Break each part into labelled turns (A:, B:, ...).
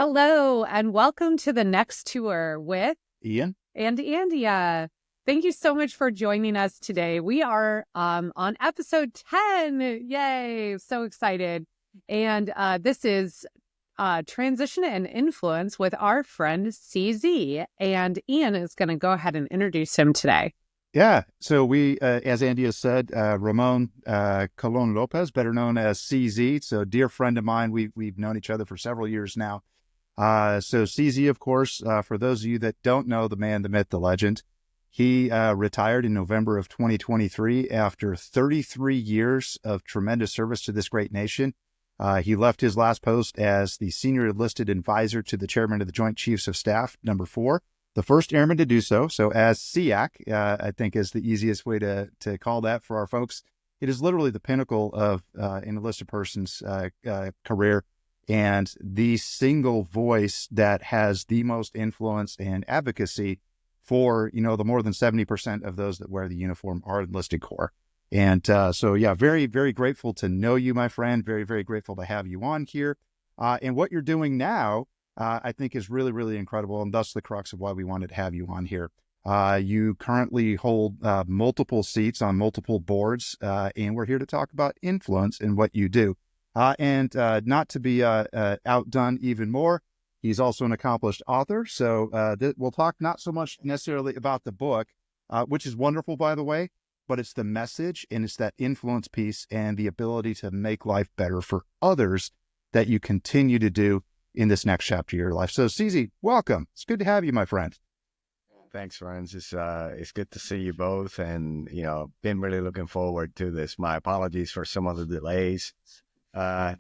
A: Hello, and welcome to the next tour with
B: Ian?
A: and Andia. Thank you so much for joining us today. We are on episode 10. Yay, so excited. And this is Transition and Influence with our friend CZ. And Ian is going to go ahead and introduce him today.
B: Yeah, so we, as Andia said, Ramón Colón-López, better known as CZ. So dear friend of mine, we've known each other for several years now. So CZ, of course, for those of you that don't know the man, the myth, the legend, he retired in November of 2023 after 33 years of tremendous service to this great nation. He left his last post as the Senior Enlisted Advisor to the Chairman of the Joint Chiefs of Staff, number 4, the first Airman to do so. So as SEAC, I think is the easiest way to call that for our folks. It is literally the pinnacle of an enlisted person's career, and the single voice that has the most influence and advocacy for, the more than 70% of those that wear the uniform are enlisted corps. And so, yeah, very, very grateful to know you, my friend. Very, very grateful to have you on here. And what you're doing now, I think is really, really incredible, and thus the crux of why we wanted to have you on here. You currently hold multiple seats on multiple boards, and we're here to talk about influence and what you do. And not to be outdone even more, he's also an accomplished author. So we'll talk not so much necessarily about the book, which is wonderful, by the way, but it's the message, and it's that influence piece and the ability to make life better for others that you continue to do in this next chapter of your life. So CZ, welcome. It's good to have you, my friend.
C: Thanks, Rance. It's good to see you both, and been really looking forward to this. My apologies for some of the delays.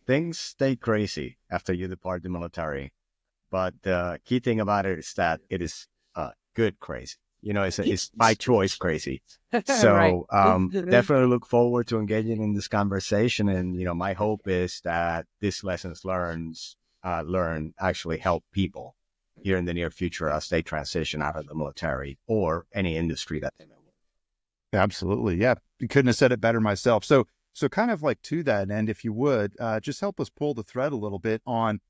C: Things stay crazy after you depart the military, but the key thing about it is that it is good crazy. It's by choice crazy. So definitely look forward to engaging in this conversation. And my hope is that these lessons learned actually help people here in the near future as they transition out of the military or any industry that they may work.
B: Absolutely, yeah. Couldn't have said it better myself. So kind of like to that end, if you would, just help us pull the thread a little bit on,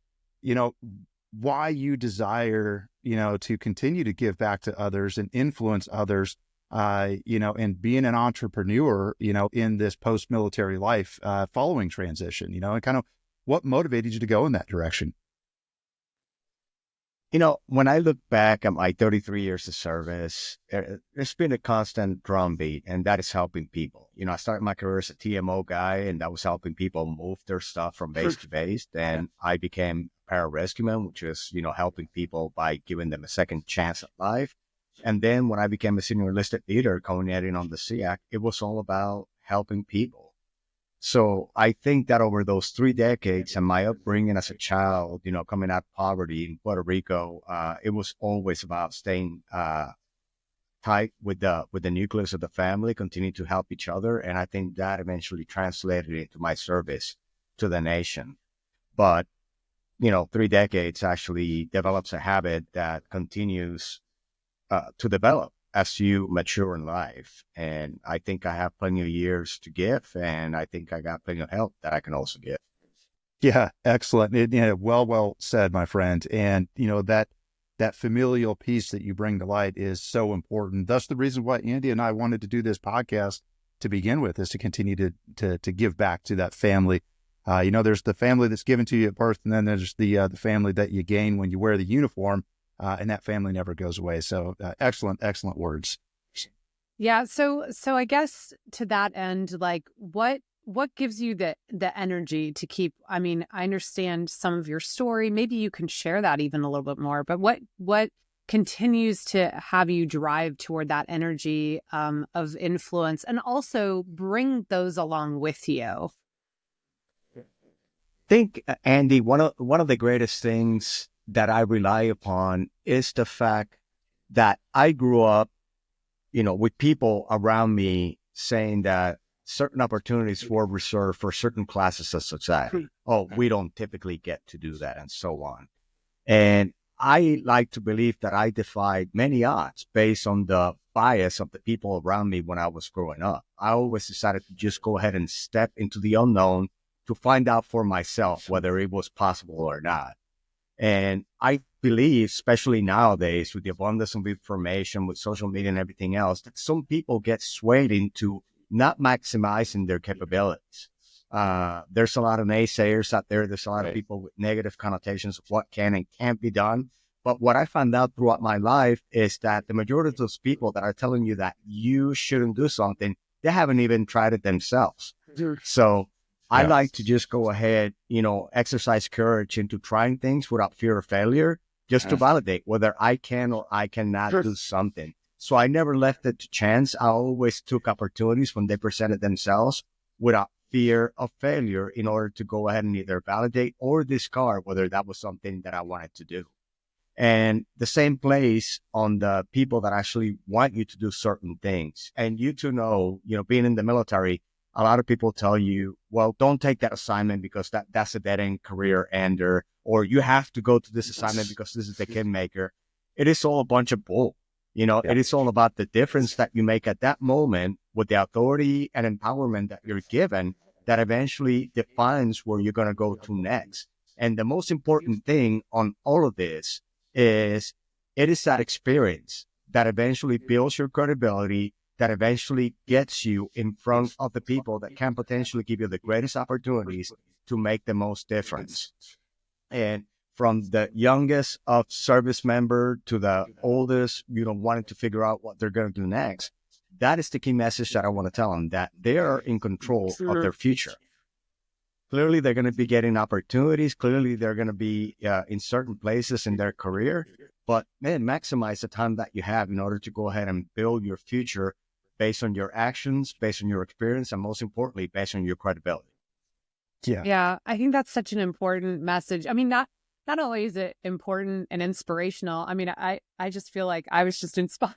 B: why you desire, to continue to give back to others and influence others, and being an entrepreneur, in this post-military life, following transition, and kind of what motivated you to go in that direction?
C: When I look back at my 33 years of service, there's been a constant drumbeat, and that is helping people. I started my career as a TMO guy, and that was helping people move their stuff from base to base. Then I became pararescueman, which is, helping people by giving them a second chance at life. And then when I became a senior enlisted leader, coordinating on the SEAC, it was all about helping people. So I think that over those 3 decades and my upbringing as a child, coming out of poverty in Puerto Rico, it was always about staying tight with the nucleus of the family, continue to help each other. And I think that eventually translated into my service to the nation. But, 3 decades actually develops a habit that continues to develop as you mature in life. And I think I have plenty of years to give, and I think I got plenty of help that I can also give.
B: Yeah, excellent. Well said, my friend. And, that familial piece that you bring to light is so important. That's the reason why Andy and I wanted to do this podcast to begin with, is to continue to give back to that family. There's the family that's given to you at birth, and then there's the family that you gain when you wear the uniform. And that family never goes away. So excellent words.
A: Yeah. So I guess to that end, like what gives you the energy to keep, I mean, I understand some of your story. Maybe you can share that even a little bit more, but what continues to have you drive toward that energy of influence, and also bring those along with you?
C: I think, Andy, one of the greatest things that I rely upon is the fact that I grew up, with people around me saying that certain opportunities were reserved for certain classes of society. Oh, we don't typically get to do that, and so on. And I like to believe that I defied many odds based on the bias of the people around me when I was growing up. I always decided to just go ahead and step into the unknown to find out for myself whether it was possible or not. And I believe, especially nowadays with the abundance of information, with social media and everything else, that some people get swayed into not maximizing their capabilities. There's a lot of naysayers out there. There's a lot of people with negative connotations of what can and can't be done. But what I found out throughout my life is that the majority of those people that are telling you that you shouldn't do something, they haven't even tried it themselves. So I like to just go ahead, exercise courage into trying things without fear of failure, just to validate whether I can or I cannot do something. So I never left it to chance. I always took opportunities when they presented themselves without fear of failure in order to go ahead and either validate or discard whether that was something that I wanted to do. And the same plays on the people that actually want you to do certain things. And you to know, being in the military, a lot of people tell you, well, don't take that assignment because that's a dead-end career ender, or you have to go to this assignment because this is the kingmaker. It is all a bunch of bull. It is all about the difference that you make at that moment with the authority and empowerment that you're given that eventually defines where you're going to go to next. And the most important thing on all of this is it is that experience that eventually builds your credibility, that eventually gets you in front of the people that can potentially give you the greatest opportunities to make the most difference. And from the youngest of service member to the oldest, wanting to figure out what they're going to do next, that is the key message that I want to tell them, that they are in control of their future. Clearly, they're going to be getting opportunities. Clearly, they're going to be in certain places in their career. But, man, maximize the time that you have in order to go ahead and build your future based on your actions, based on your experience, and most importantly, based on your credibility.
A: Yeah, I think that's such an important message. I mean, not only is it important and inspirational, I mean, I just feel like I was just inspired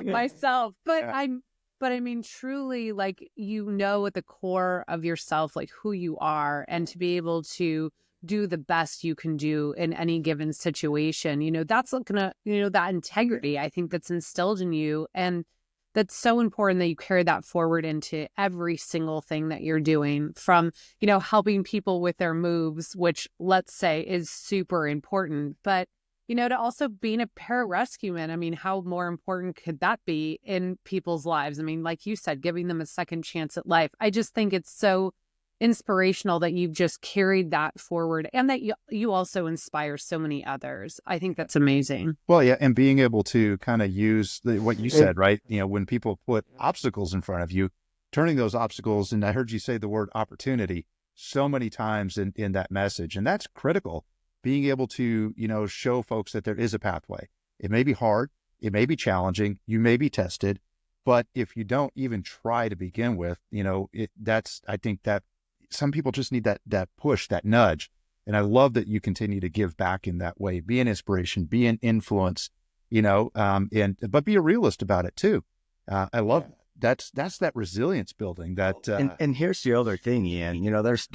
A: myself, but I mean, truly, like, at the core of yourself, like who you are, and to be able to do the best you can do in any given situation, that's gonna, that integrity, I think, that's instilled in you. And that's so important that you carry that forward into every single thing that you're doing, from, helping people with their moves, which, let's say, is super important, but to also being a pararescueman. I mean, how more important could that be in people's lives? I mean, like you said, giving them a second chance at life. I just think it's so inspirational that you've just carried that forward, and that you also inspire so many others. I think that's amazing.
B: Well, yeah, and being able to kind of use what you said, right? When people put obstacles in front of you, turning those obstacles, and I heard you say the word opportunity so many times in that message, and that's critical. Being able to, show folks that there is a pathway. It may be hard, it may be challenging, you may be tested, but if you don't even try to begin with, I think that some people just need that push, that nudge. And I love that you continue to give back in that way, be an inspiration, be an influence, but be a realist about it too. I love that's that resilience building that.
C: And here's the other thing, Ian, there's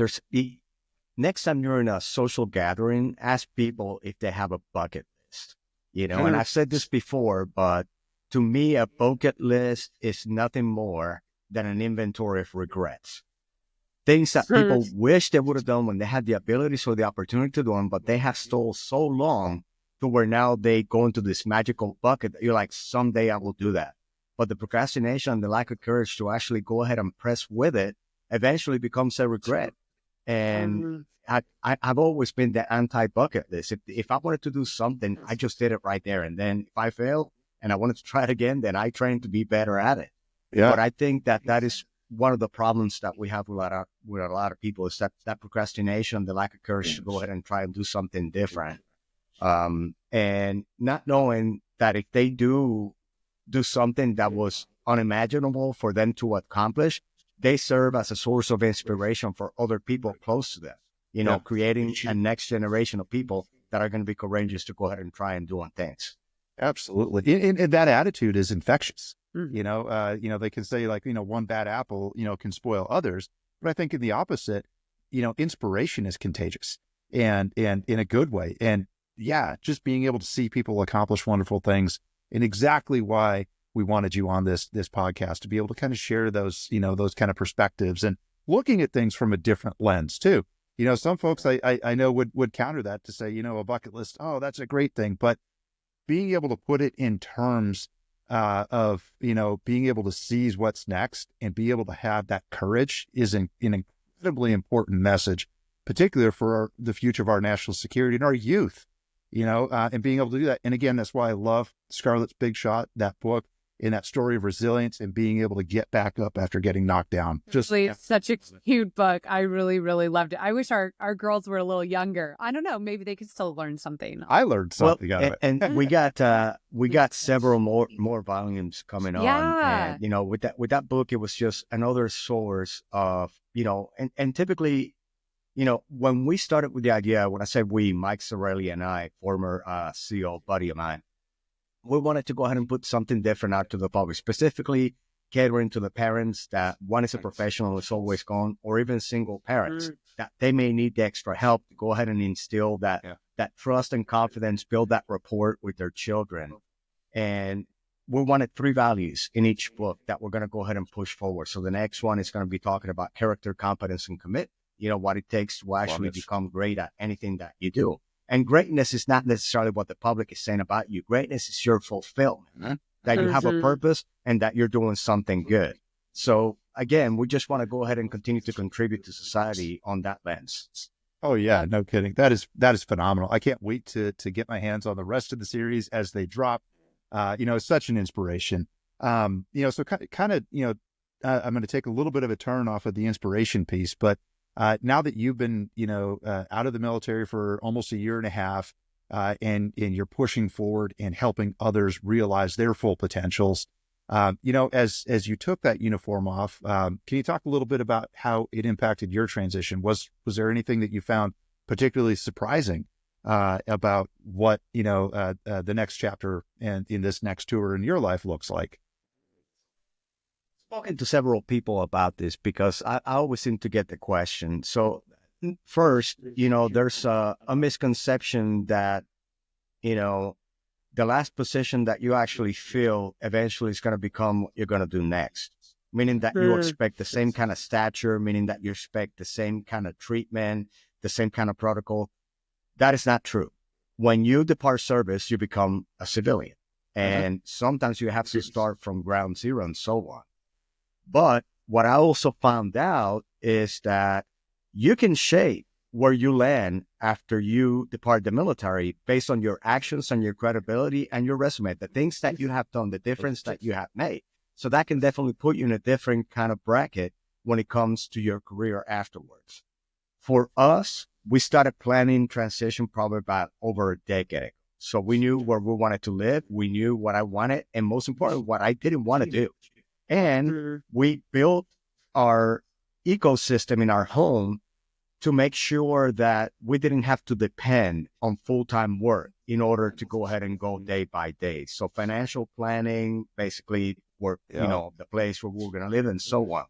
C: next time you're in a social gathering, ask people if they have a bucket list, and I've said this before, but to me, a bucket list is nothing more than an inventory of regrets. Things that people wish they would have done when they had the abilities or the opportunity to do them, but they have stole so long to where now they go into this magical bucket that you're like, someday I will do that. But the procrastination and the lack of courage to actually go ahead and press with it eventually becomes a regret. And I've always been the anti-bucket list. If I wanted to do something, I just did it right there. And then if I failed and I wanted to try it again, then I trained to be better at it. Yeah. But I think that is one of the problems that we have with a lot of people, is that procrastination, the lack of courage to go ahead and try and do something different. And not knowing that if they do something that was unimaginable for them to accomplish, they serve as a source of inspiration for other people close to them, creating a next generation of people that are going to be courageous to go ahead and try and do things.
B: Absolutely. And that attitude is infectious. They can say, like, one bad apple, can spoil others. But I think in the opposite, inspiration is contagious and in a good way. And just being able to see people accomplish wonderful things, and exactly why we wanted you on this podcast, to be able to kind of share those, those kind of perspectives and looking at things from a different lens too. some folks I know would counter that to say, a bucket list, oh, that's a great thing. But being able to put it in terms of, being able to seize what's next and be able to have that courage is an incredibly important message, particularly for the future of our national security and our youth, and being able to do that. And again, that's why I love Scarlett's Big Shot, that book, and that story of resilience and being able to get back up after getting knocked down.
A: It's such a cute book. I really, really loved it. I wish our girls were a little younger. I don't know. Maybe they could still learn something.
B: I learned something out of it.
C: And we got several more volumes coming on. And with that book, it was just another source of, and typically, when we started with the idea, when I say we, Mike Sorelli and I, former CEO buddy of mine, we wanted to go ahead and put something different out to the public, specifically catering to the parents that one is a professional, is always gone, or even single parents that they may need the extra help to go ahead and instill that trust and confidence, build that rapport with their children. And we wanted 3 values in each book that we're going to go ahead and push forward. So the next one is going to be talking about character, competence, and commit, what it takes to actually become great at anything that you do. And greatness is not necessarily what the public is saying about you. Greatness is your fulfillment, that you have a purpose and that you're doing something good. So again, we just want to go ahead and continue to contribute to society on that lens.
B: Oh yeah, no kidding. That is phenomenal. I can't wait to get my hands on the rest of the series as they drop. It's such an inspiration. So kind of, I'm going to take a little bit of a turn off of the inspiration piece, but now that you've been, out of the military for almost a year and a half, and you're pushing forward and helping others realize their full potentials, as you took that uniform off, can you talk a little bit about how it impacted your transition? Was there anything that you found particularly surprising about what the next chapter and in this next tour in your life looks like?
C: Spoken to several people about this because I always seem to get the question. So first, there's a misconception that, the last position that you actually fill eventually is going to become what you're going to do next, meaning that you expect the same kind of stature, meaning that you expect the same kind of treatment, the same kind of protocol. That is not true. When you depart service, you become a civilian. And sometimes you have to start from ground zero and so on. But what I also found out is that you can shape where you land after you depart the military based on your actions and your credibility and your resume, the things that you have done, the difference that you have made. So that can definitely put you in a different kind of bracket when it comes to your career afterwards. For us, we started planning transition probably about over a decade ago. So we knew where we wanted to live. We knew what I wanted, and most importantly, what I didn't want to do. And we built our ecosystem in our home to make sure that we didn't have to depend on full-time work in order to go ahead and go day by day. So financial planning, basically, were, the place where we're going to live and so on.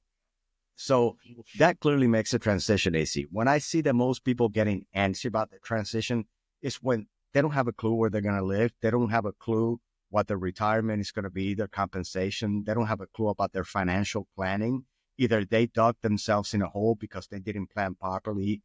C: So that clearly makes the transition easy. When I see that most people getting anxious about the transition is when they don't have a clue where they're going to live. They don't have a clue what their retirement is going to be, their compensation. They don't have a clue about their financial planning. Either they dug themselves in a hole because they didn't plan properly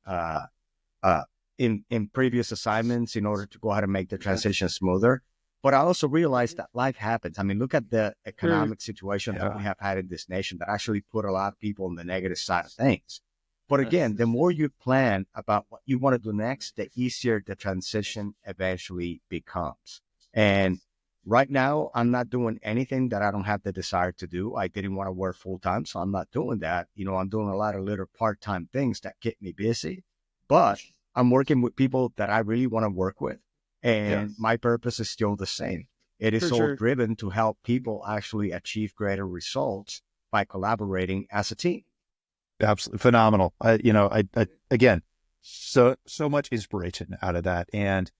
C: in previous assignments in order to go ahead and make the transition smoother. But I also realized that life happens. I mean, look at the economic situation that we have had in this nation that actually put a lot of people on the negative side of things. But again, the more you plan about what you want to do next, the easier the transition eventually becomes. And right now, I'm not doing anything that I don't have the desire to do. I didn't want to work full time, so I'm not doing that. I'm doing a lot of little part-time things that keep me busy, but I'm working with people that I really want to work with. And my purpose is still the same. It is all driven to help people actually achieve greater results by collaborating as a team.
B: Absolutely phenomenal. I again, so much inspiration out of that, and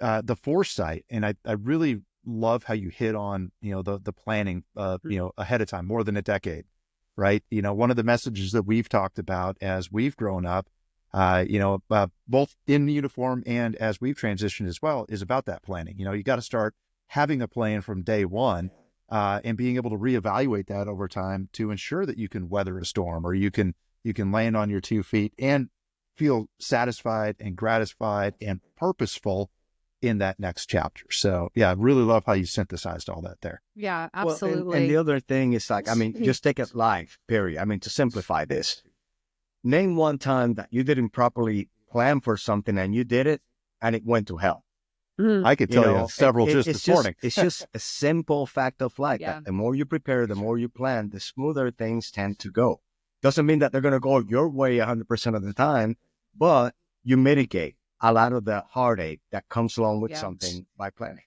B: the foresight. And I really love how you hit on the planning ahead of time, more than a decade, right? One of the messages that we've talked about as we've grown up, both in the uniform and as we've transitioned as well, is about that planning. You got to start having a plan from day one, and being able to reevaluate that over time to ensure that you can weather a storm, or you can land on your 2 feet. And feel satisfied and gratified and purposeful in that next chapter. So yeah, I really love how you synthesized all that there.
A: Yeah,
C: Well,
A: absolutely.
C: and the other thing is like, I mean, just take it live, period. I mean, to simplify this, name one time that you didn't properly plan for something and you did it and it went to hell.
A: Mhm.
B: I could tell you several just this morning.
C: It's just a simple fact of life
A: Yeah.
C: that the more you prepare, the more you plan, the smoother things tend to go. Doesn't mean that they're going to go your way 100% of the time, but you mitigate a lot of the heartache that comes along with something by planning.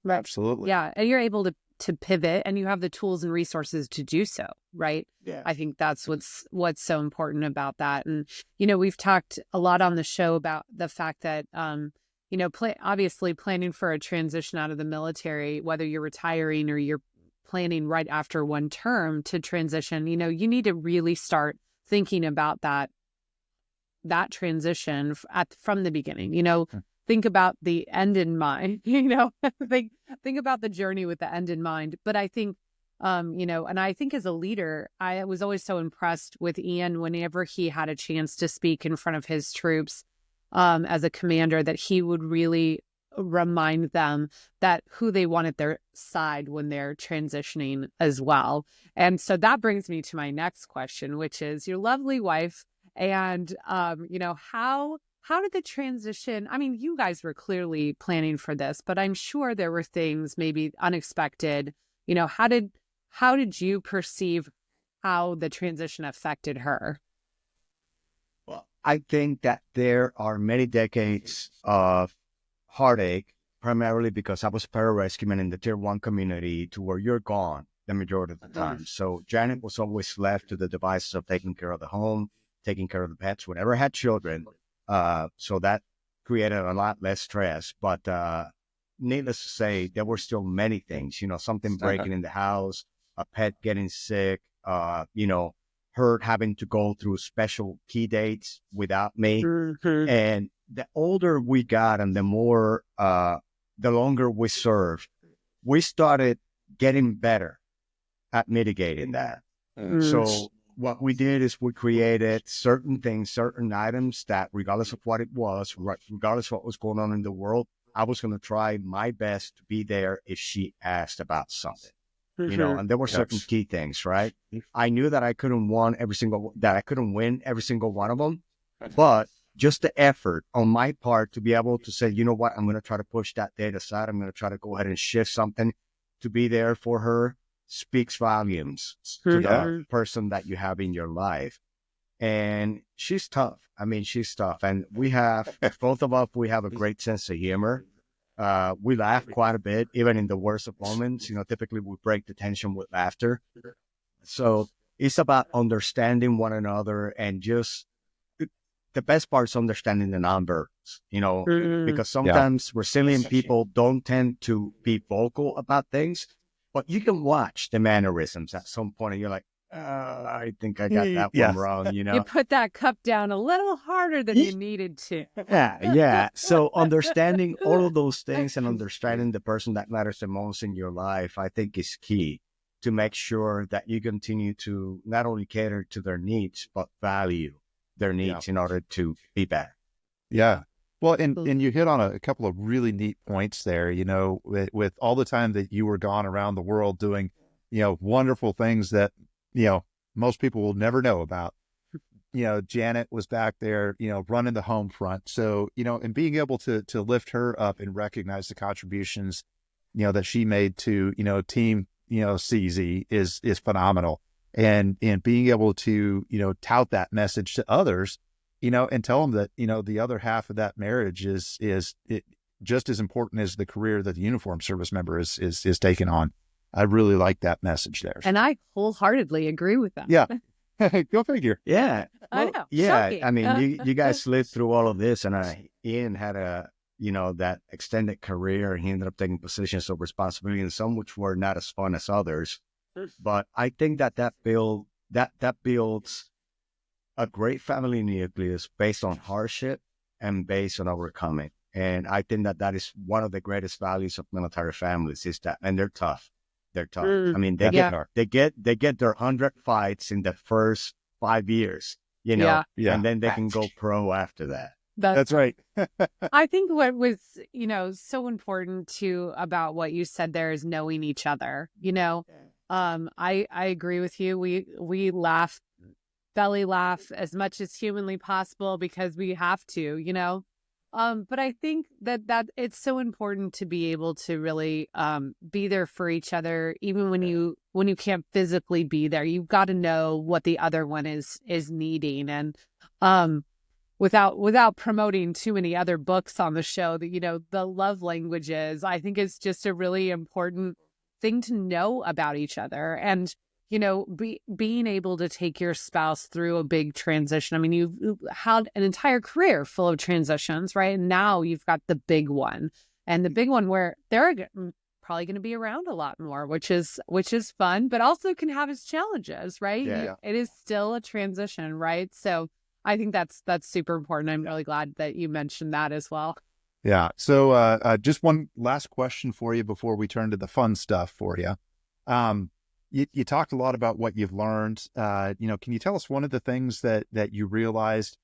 B: Absolutely.
A: Yeah. And you're able to pivot, and you have the tools and resources to do so, right?
C: Yeah.
A: I think that's what's so important about that. And, we've talked a lot on the show about the fact that, obviously planning for a transition out of the military, whether you're retiring or you're planning right after one term to transition, you need to really start thinking about that transition from the beginning. Think about the end in mind. Think about the journey with the end in mind. But I think, and I think as a leader, I was always so impressed with Ian whenever he had a chance to speak in front of his troops, as a commander, that he would really remind them that who they want at their side when they're transitioning as well. And so that brings me to my next question, which is your lovely wife. And, how did the transition, I mean, you guys were clearly planning for this, but I'm sure there were things maybe unexpected. How did you perceive how the transition affected her?
C: Well, I think that there are many decades of heartache, primarily because I was a pararescueman in the Tier 1 community to where you're gone the majority of the time. So Janet was always left to the devices of taking care of the home, taking care of the pets, whenever I had children. So that created a lot less stress. But needless to say, there were still many things, something breaking in the house, a pet getting sick, her having to go through special key dates without me.
A: Mm-hmm.
C: And the older we got and the more, the longer we served, we started getting better at mitigating that. So what we did is we created certain things, certain items that regardless of what it was, regardless of what was going on in the world, I was going to try my best to be there if she asked about something. And there were certain key things, right? I knew that I couldn't win every single one of them, but just the effort on my part to be able to say, you know what, I'm going to try to push that date aside. I'm going to try to go ahead and shift something to be there for her speaks volumes to the person that you have in your life. And she's tough. I mean, she's tough. And both of us, we have a great sense of humor. We laugh quite a bit, even in the worst of moments. Typically we break the tension with laughter. So it's about understanding one another, and just the best part is understanding the nonverbals, because sometimes resilient people don't tend to be vocal about things, but you can watch the mannerisms at some point and you're like, I think I got that one wrong,
A: You put that cup down a little harder than you needed to.
C: Yeah. So understanding all of those things and understanding the person that matters the most in your life, I think is key to make sure that you continue to not only cater to their needs, but value their needs in order to be better.
B: Yeah. Well, and you hit on a couple of really neat points there, with all the time that you were gone around the world doing, wonderful things that, most people will never know about. Janet was back there, running the home front. So, and being able to lift her up and recognize the contributions, that she made to, team, CZ is phenomenal. And being able to, tout that message to others, and tell them that, the other half of that marriage is just as important as the career that the uniformed service member is taking on. I really like that message there.
A: And I wholeheartly agree with that.
B: Yeah. Go figure.
C: Yeah.
A: I know.
C: Yeah.
A: Shocking.
C: I mean, you guys lived through all of this, and Ian had that extended career, and he ended up taking positions of responsibility, and some which were not as fun as others. But I think that builds a great family nucleus based on hardship and based on overcoming. And I think that is one of the greatest values of military families, is that, and they're tough. They're tough. I mean, they get their 100 fights in the first 5 years,
B: Yeah.
C: and then they can go pro after that.
B: That's right.
A: I think what was, so important too about what you said there is knowing each other. I agree with you. We laugh, belly laugh as much as humanly possible because we have to. But I think that it's so important to be able to really be there for each other, even when you can't physically be there. You've got to know what the other one is needing, and without promoting too many other books on the show, that the love languages, I think, is just a really important thing to know about each other. And being able to take your spouse through a big transition. I mean, you've had an entire career full of transitions, right? And now you've got the big one, and the big one where they're probably going to be around a lot more, which is fun, but also can have its challenges, right?
B: Yeah.
A: It is still a transition, right? So I think that's super important. I'm really glad that you mentioned that as well.
B: Yeah. So just one last question for you before we turn to the fun stuff for you. You talked a lot about what you've learned. Can you tell us one of the things that you realized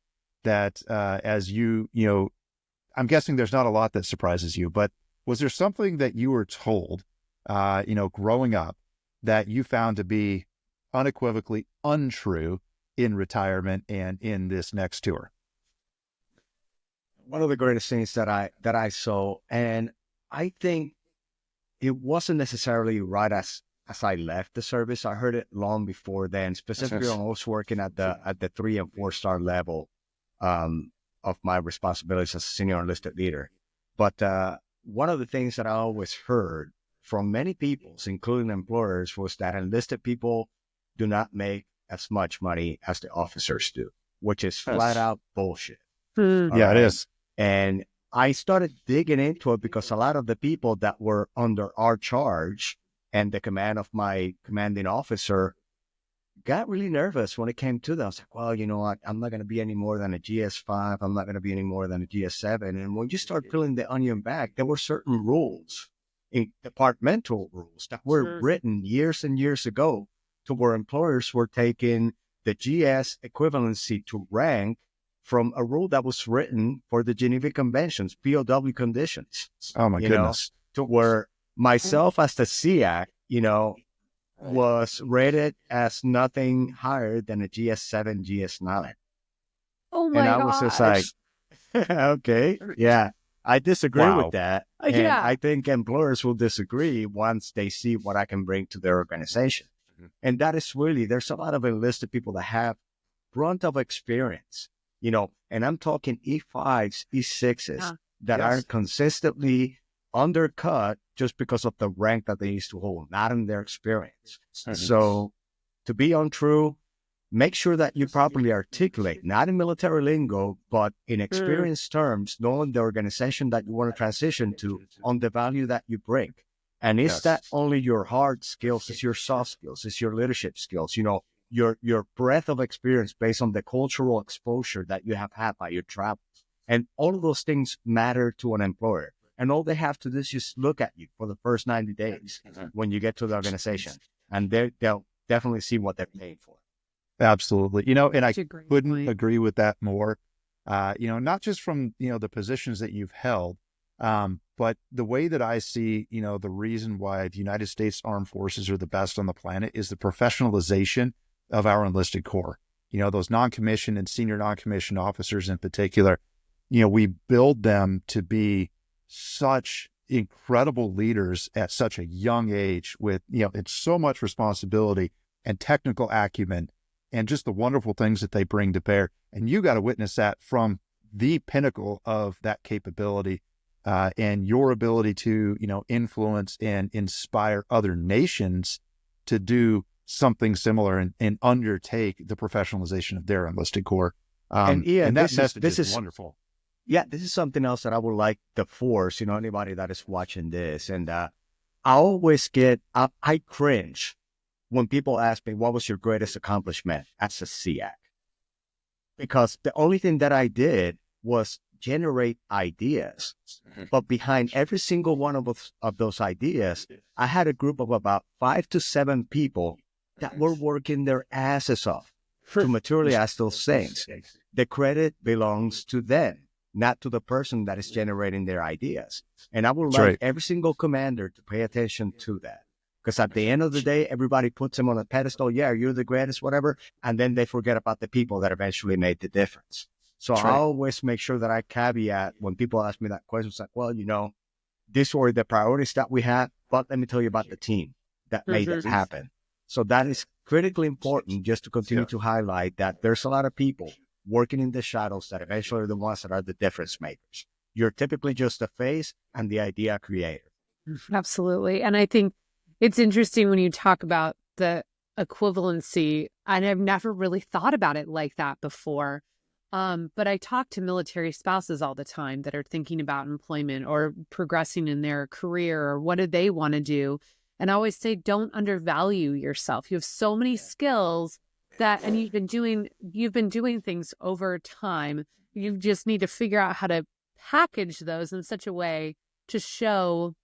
B: that as I'm guessing there's not a lot that surprises you, but was there something that you were told, growing up that you found to be unequivocally untrue in retirement and in this next tour?
C: One of the greatest things that I saw, and I think it wasn't necessarily right as I left the service. I heard it long before then, specifically when I was working at the 3 and 4 star level of my responsibilities as a senior enlisted leader. But one of the things that I always heard from many people, including employers, was that enlisted people do not make as much money as the officers do, which is flat out bullshit.
B: It is.
C: And I started digging into it because a lot of the people that were under our charge and the command of my commanding officer got really nervous when it came to that. I was like, well, I'm not going to be any more than a GS5. I'm not going to be any more than a GS7. And when you start peeling the onion back, there were certain rules, departmental rules that were written years and years ago to where employers were taking the GS equivalency to rank from a rule that was written for the Geneva Conventions, POW conditions.
B: Oh my goodness.
C: To where myself as the SEAC, was rated as nothing higher than a GS7, GS9.
A: Oh my gosh.
C: And I was just like, okay, yeah, I disagree with that. And I think employers will disagree once they see what I can bring to their organization. And that is really, there's a lot of enlisted people that have brunt of experience, and I'm talking E5s, E6s that are consistently undercut just because of the rank that they used to hold, not in their experience. So to be untrue, make sure that you properly articulate, not in military lingo, but in experience terms, knowing the organization that you want to transition to on the value that you bring. And it's that only your hard skills, it's your soft skills, it's your leadership skills, your breadth of experience based on the cultural exposure that you have had by your travels. And all of those things matter to an employer. And all they have to do is just look at you for the first 90 days when you get to the organization. And they'll definitely see what they're paying for.
B: Absolutely. And I couldn't agree with that more. Not just from, the positions that you've held, but the way that I see, the reason why the United States Armed Forces are the best on the planet is the professionalization of our enlisted corps. Those non-commissioned and senior non-commissioned officers in particular, we build them to be such incredible leaders at such a young age with, it's so much responsibility and technical acumen and just the wonderful things that they bring to bear. And you got to witness that from the pinnacle of that capability and your ability to, influence and inspire other nations to do something similar and undertake the professionalization of their enlisted corps.
C: And that message
B: is wonderful.
C: Yeah, this is something else that I would like the force, anybody that is watching this. And I always I cringe when people ask me, what was your greatest accomplishment as a SEAC? Because the only thing that I did was generate ideas. But behind every single one of those ideas, I had a group of about 5 to 7 people that were working their asses off to maturely ask those things. The credit belongs to them, not to the person that is generating their ideas. And I would like every single commander to pay attention to that. Because at the end of the day, everybody puts them on a pedestal. Yeah, you're the greatest, whatever. And then they forget about the people that eventually made the difference. So I always make sure that I caveat when people ask me that question. It's like, well, these were the priorities that we had, but let me tell you about the team that made it happen. So that is critically important, just to continue to highlight that there's a lot of people working in the shadows that eventually are the ones that are the difference makers. You're typically just the face and the idea creator.
A: Absolutely. And I think it's interesting when you talk about the equivalency, and I've never really thought about it like that before. But I talk to military spouses all the time that are thinking about employment or progressing in their career, or what do they want to do? And I always say, don't undervalue yourself. You have so many skills and you've been doing things over time. You just need to figure out how to package those in such a way to show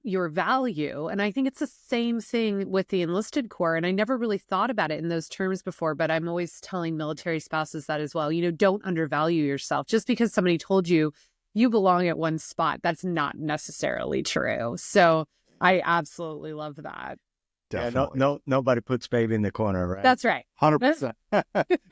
A: your value. And I think it's the same thing with the enlisted corps. And I never really thought about it in those terms before, but I'm always telling military spouses that as well. Don't undervalue yourself. Just because somebody told you belong at one spot, that's not necessarily true. So I absolutely love that.
B: Definitely.
C: Yeah, nobody puts baby in the corner, right?
A: That's right.
B: 100%.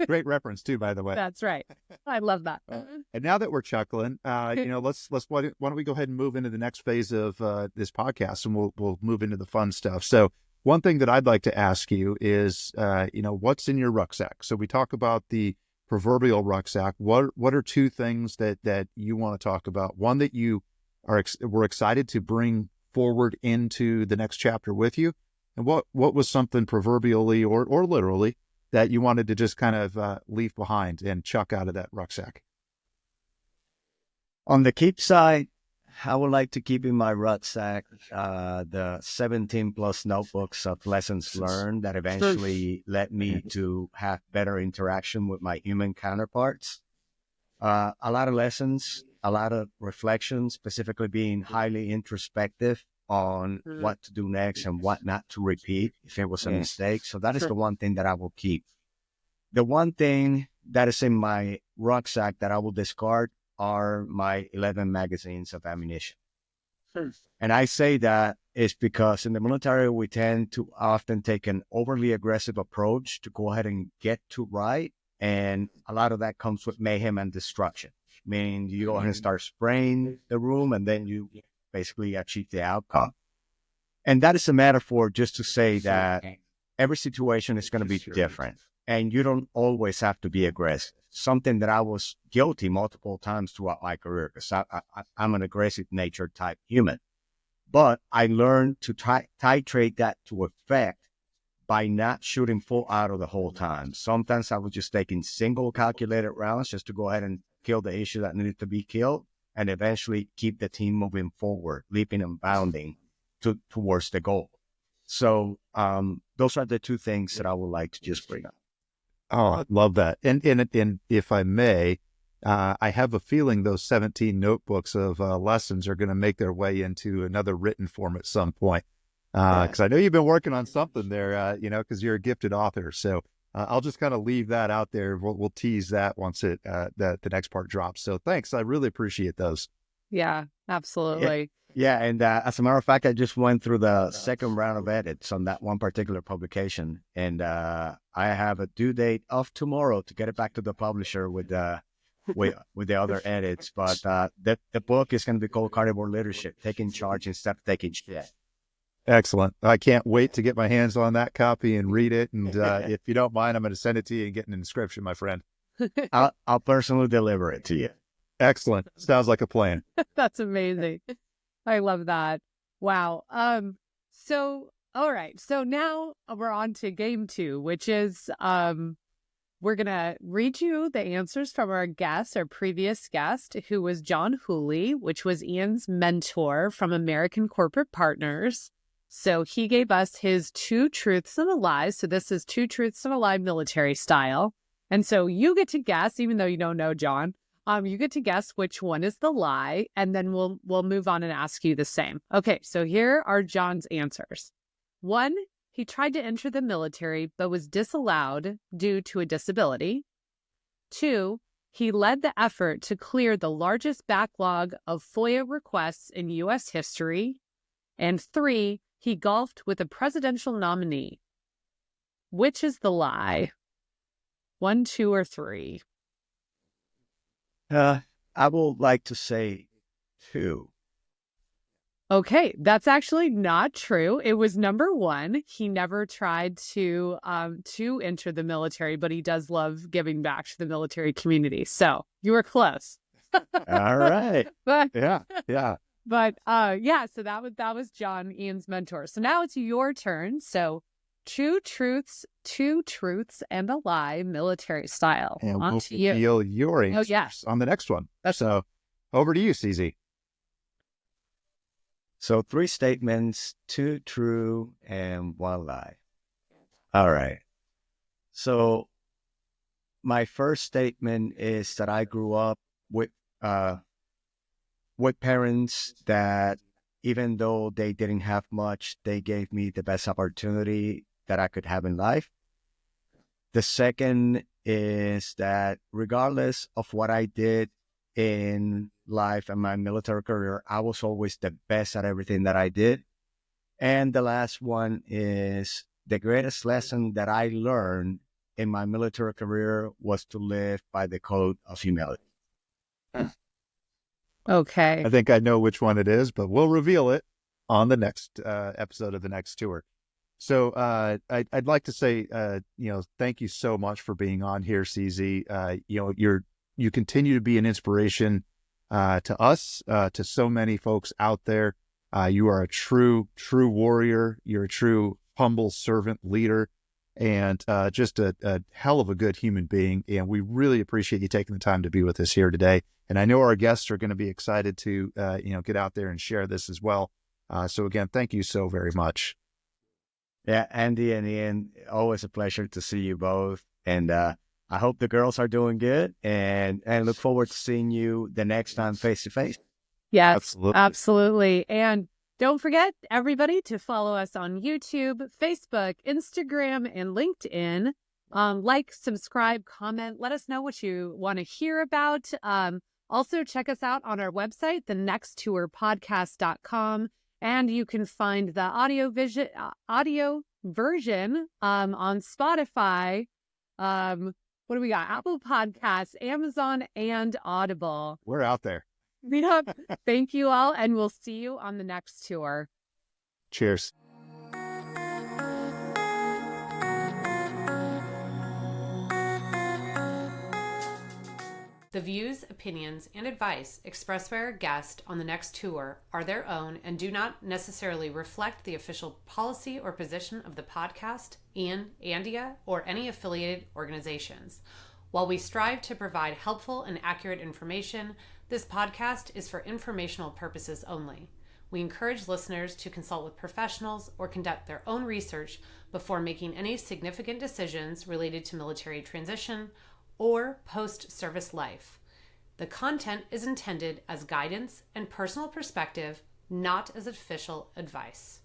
B: Great reference too, by the way.
A: That's right. I love that.
B: And now that we're chuckling, why don't we go ahead and move into the next phase of this podcast, and we'll move into the fun stuff. So one thing that I'd like to ask you is, what's in your rucksack? So we talk about the proverbial rucksack. What are two things that you want to talk about? One that you were excited to bring forward into the next chapter with you. And what was something proverbially or literally that you wanted to just kind of leave behind and chuck out of that rucksack?
C: On the keep side, I would like to keep in my rucksack the 17 plus notebooks of lessons learned that eventually led me to have better interaction with my human counterparts. A lot of lessons, a lot of reflections, specifically being highly introspective on what to do next and what not to repeat if it was a mistake. So that is the one thing that I will keep. The one thing that is in my rucksack that I will discard are my 11 magazines of ammunition. And I say that is because in the military, we tend to often take an overly aggressive approach to go ahead and get to right. And a lot of that comes with mayhem and destruction. Meaning you go ahead and start spraying the room, and then you basically achieve the outcome. And that is a metaphor just to say that every situation is going to be different, and you don't always have to be aggressive. Something that I was guilty multiple times throughout my career, because I'm an aggressive nature type human. But I learned to titrate that to effect by not shooting full auto the whole time. Sometimes I was just taking single calculated rounds just to go ahead and kill the issue that needed to be killed, and eventually keep the team moving forward, leaping and bounding towards the goal. So those are the two things that I would like to just bring up.
B: Oh, I love that. And if I may, I have a feeling those 17 notebooks of lessons are going to make their way into another written form at some point. Because I know you've been working on something there, because you're a gifted author. So I'll just kind of leave that out there. We'll tease that once the next part drops. So thanks. I really appreciate those.
A: Yeah, absolutely.
C: Yeah. And as a matter of fact, I just went through the second round of edits on that one particular publication. And I have a due date of tomorrow to get it back to the publisher with the other edits. But the book is going to be called Carnivore Leadership, Taking Charge Instead of Taking Shit.
B: Excellent. I can't wait to get my hands on that copy and read it. And if you don't mind, I'm going to send it to you and get an inscription, my friend.
C: I'll personally deliver it to you.
B: Excellent. Sounds like a plan.
A: That's amazing. I love that. Wow. So, all right. So now we're on to game 2, which is we're going to read you the answers from our previous guest, who was John Hooley, which was Ian's mentor from American Corporate Partners. So he gave us his 2 truths and a lie. So this is 2 truths and a lie military style. And so you get to guess, even though you don't know John, you get to guess which one is the lie, and then we'll move on and ask you the same. Okay, so here are John's answers. 1, he tried to enter the military but was disallowed due to a disability. 2, he led the effort to clear the largest backlog of FOIA requests in U.S. history. And 3, he golfed with a presidential nominee. Which is the lie? 1, 2, or 3?
C: I would like to say 2.
A: Okay, that's actually not true. It was number 1. He never tried to enter the military, but he does love giving back to the military community. So you were close.
C: All right.
A: But
B: Yeah.
A: so that was John, Ian's mentor. So now it's your turn. So two truths, and a lie, military style.
B: And
A: On
B: we'll
A: to you.
B: reveal your answers on the next one. So over to you, CZ.
C: So 3 statements, 2 true and 1 lie. All right. So my first statement is that I grew up with parents that, even though they didn't have much, they gave me the best opportunity that I could have in life. The second is that regardless of what I did in life and my military career, I was always the best at everything that I did. And the last one is the greatest lesson that I learned in my military career was to live by the code of humility.
A: Okay.
B: I think I know which one it is, but we'll reveal it on the next episode of the next tour. So I'd like to say, thank you so much for being on here, CZ. You continue to be an inspiration to us, to so many folks out there. You are a true warrior. You're a true humble servant leader, and just a hell of a good human being. And we really appreciate you taking the time to be with us here today. And I know our guests are going to be excited to, get out there and share this as well. So again, thank you so very much.
C: Yeah, Andy and Ian, always a pleasure to see you both. And I hope the girls are doing good, and look forward to seeing you the next time face to face.
A: Yes, absolutely. And don't forget, everybody, to follow us on YouTube, Facebook, Instagram, and LinkedIn. Like, subscribe, comment. Let us know what you want to hear about. Also, check us out on our website, thenexttourpodcast.com. And you can find the audio version on Spotify. What do we got? Apple Podcasts, Amazon, and Audible.
B: We're out there.
A: Yep. Thank you all, and we'll see you on the next tour.
B: Cheers.
A: The views, opinions, and advice expressed by our guest on the next tour are their own and do not necessarily reflect the official policy or position of the podcast, Ian, Andia, or any affiliated organizations. While we strive to provide helpful and accurate information, this podcast is for informational purposes only. We encourage listeners to consult with professionals or conduct their own research before making any significant decisions related to military transition or post-service life. The content is intended as guidance and personal perspective, not as official advice.